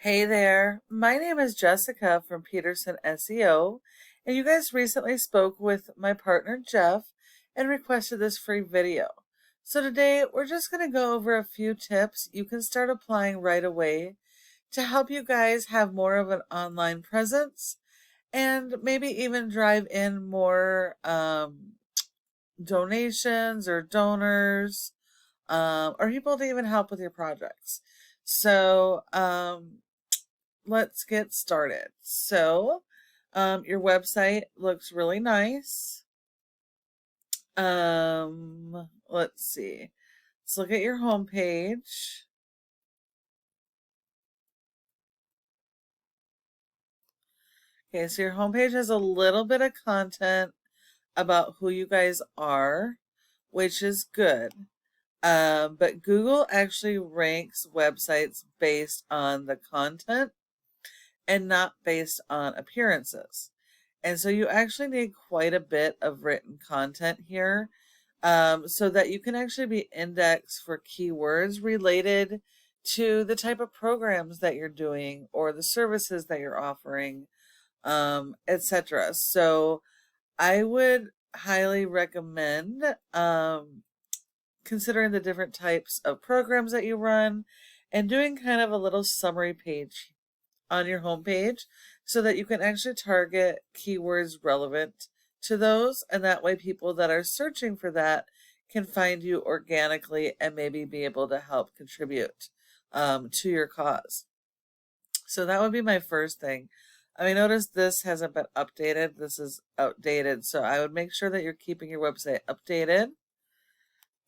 Hey there, my name is Jessica from Peterson SEO, and you guys recently spoke with my partner Jeff and requested this free video. So today we're just going to go over a few tips you can start applying right away to help you guys have more of an online presence and maybe even drive in more donations or donors or people to even help with your projects. So, let's get started. So, your website looks really nice. Let's see. Let's look at your homepage. Okay, so your homepage has a little bit of content about who you guys are, which is good. But Google actually ranks websites based on the content and not based on appearances. And so you actually need quite a bit of written content here, so that you can actually be indexed for keywords related to the type of programs that you're doing or the services that you're offering, etc. So I would highly recommend considering the different types of programs that you run and doing kind of a little summary page on your homepage so that you can actually target keywords relevant to those, and that way people that are searching for that can find you organically and maybe be able to help contribute to your cause. So that would be my first thing. I mean, notice this hasn't been updated. This is outdated. So I would make sure that you're keeping your website updated.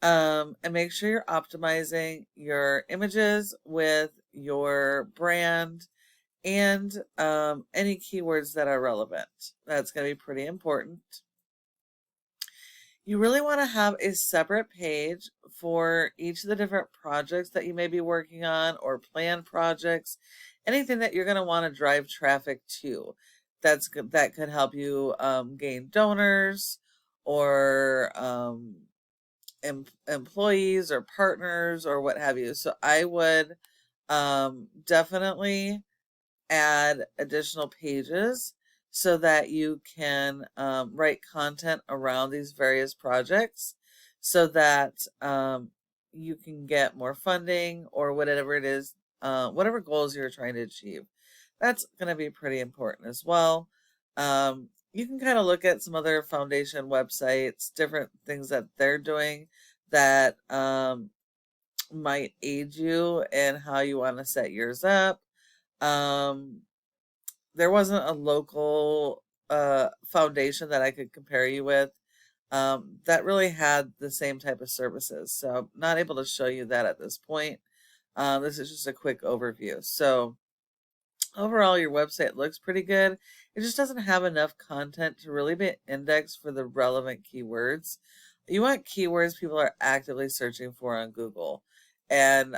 And make sure you're optimizing your images with your brand and any keywords that are relevant. That's going to be pretty important. You really want to have a separate page for each of the different projects that you may be working on or planned projects, anything that you're going to want to drive traffic to. That could help you gain donors or employees or partners or what have you. So I would definitely add additional pages so that you can write content around these various projects so that you can get more funding or whatever it is, whatever goals you're trying to achieve. That's going to be pretty important as well. You can kind of look at some other foundation websites, different things that they're doing that might aid you in how you want to set yours up. Um, there wasn't a local foundation that I could compare you with that really had the same type of services. So I'm not able to show you that at this point. This is just a quick overview. So overall, your website looks pretty good. It just doesn't have enough content to really be indexed for the relevant keywords. You want keywords people are actively searching for on Google. And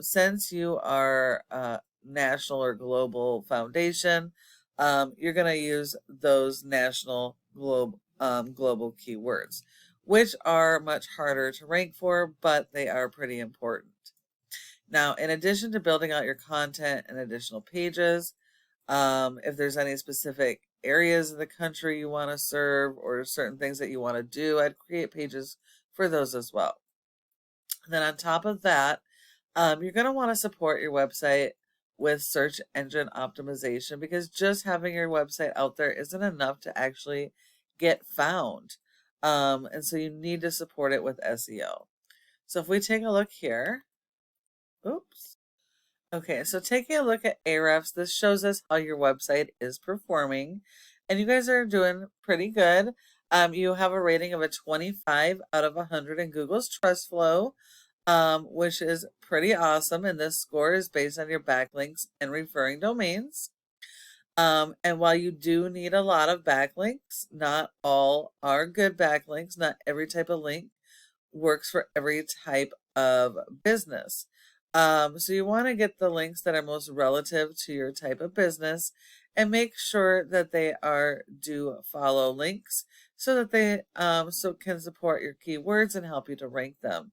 since you are a national or global foundation, you're going to use those national global keywords, which are much harder to rank for, but they are pretty important. Now, in addition to building out your content and additional pages, if there's any specific areas of the country you want to serve or certain things that you want to do, I'd create pages for those as well. And then on top of that, you're going to want to support your website with search engine optimization because just having your website out there isn't enough to actually get found. And so you need to support it with SEO. So if we take a look here, oops. Okay, so taking a look at Ahrefs, this shows us how your website is performing, and you guys are doing pretty good. You have a rating of a 25 out of 100 in Google's Trust Flow, which is pretty awesome, and this score is based on your backlinks and referring domains. And while you do need a lot of backlinks, not all are good backlinks. Not every type of link works for every type of business. So you want to get the links that are most relative to your type of business and make sure that they are do follow links so that they can support your keywords and help you to rank them.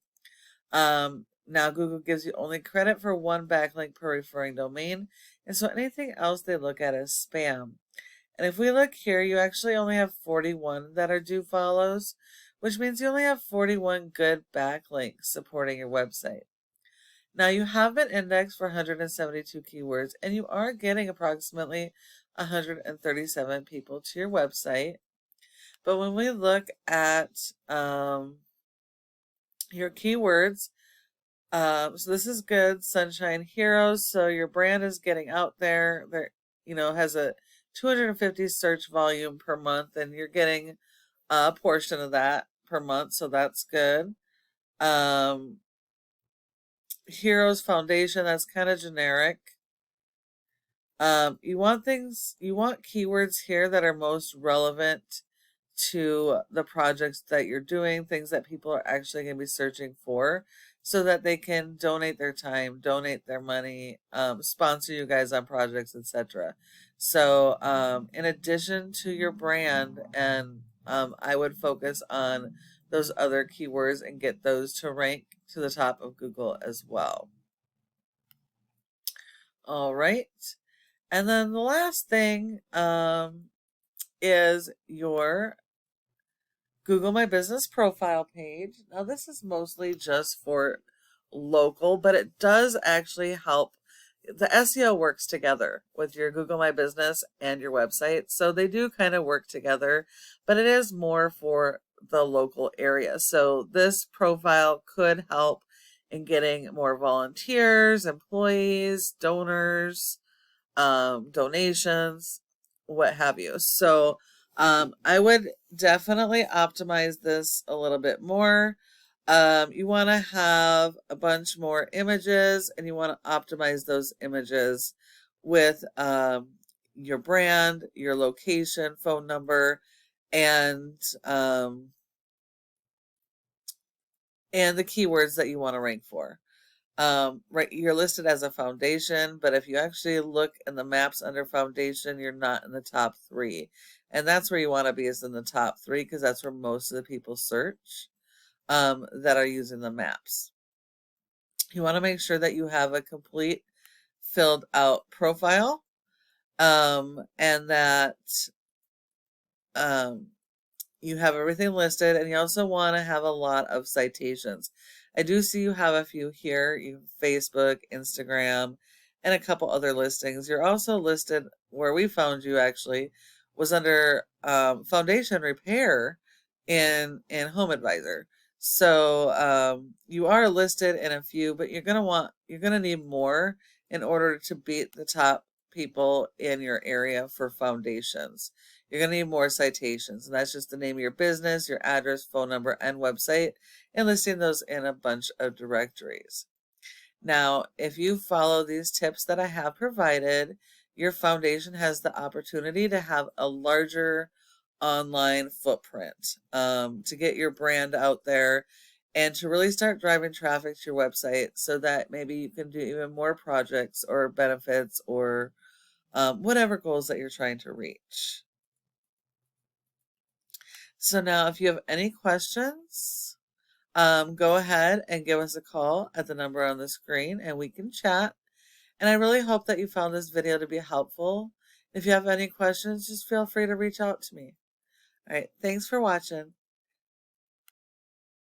Now, Google gives you only credit for one backlink per referring domain, and so anything else they look at is spam. And if we look here, you actually only have 41 that are do follows, which means you only have 41 good backlinks supporting your website. Now, you have been indexed for 172 keywords, and you are getting approximately 137 people to your website. But when we look at your keywords, so this is good, Sunshine Heroes. So your brand is getting out there. There, has a 250 search volume per month, and you're getting a portion of that per month. So that's good. Heroes Foundation, that's kind of generic. You want keywords here that are most relevant to the projects that you're doing, things that people are actually going to be searching for, so that they can donate their time, donate their money, sponsor you guys on projects, etc. So in addition to your brand, and I would focus on those other keywords and get those to rank to the top of Google as well. All right. And then the last thing is your Google My Business profile page. Now, this is mostly just for local, but it does actually help. The SEO works together with your Google My Business and your website. So they do kind of work together, but it is more for the local area. So this profile could help in getting more volunteers, employees, donors, donations, what have you. So I would definitely optimize this a little bit more. You want to have a bunch more images, and you want to optimize those images with your brand, your location, phone number, and the keywords that you want to rank for. Right, you're listed as a foundation, but if you actually look in the maps under foundation, you're not in the top 3. And that's where you want to be, is in the top 3, because that's where most of the people search that are using the maps. You want to make sure that you have a complete filled out profile, and that you have everything listed, and you also want to have a lot of citations. I do see you have a few here. You have Facebook, Instagram, and a couple other listings. You're also listed, where we found you actually was under foundation repair in Home Advisor. So you are listed in a few, but you're gonna need more in order to beat the top people in your area for foundations. You're going to need more citations, and that's just the name of your business, your address, phone number, and website, and listing those in a bunch of directories. Now, if you follow these tips that I have provided, your foundation has the opportunity to have a larger online footprint, to get your brand out there and to really start driving traffic to your website, so that maybe you can do even more projects or benefits or whatever goals that you're trying to reach. So now, if you have any questions, go ahead and give us a call at the number on the screen, and we can chat. And I really hope that you found this video to be helpful. If you have any questions, just feel free to reach out to me. All right, thanks for watching.